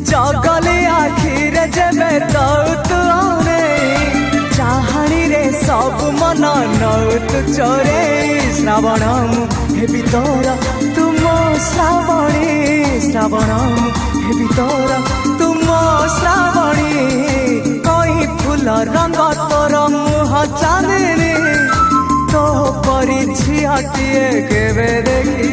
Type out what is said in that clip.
जगले आखिरे जेबे तौ तू आने चाहानी रे सब मन नौ तू चोरे श्रावण हेबी तोर तुम श्रावणी श्रावण हेबी तोर तुम श्रावणी कई फूल रंग तोर मुह चांदनी तो परी झियाटिए केबे देखी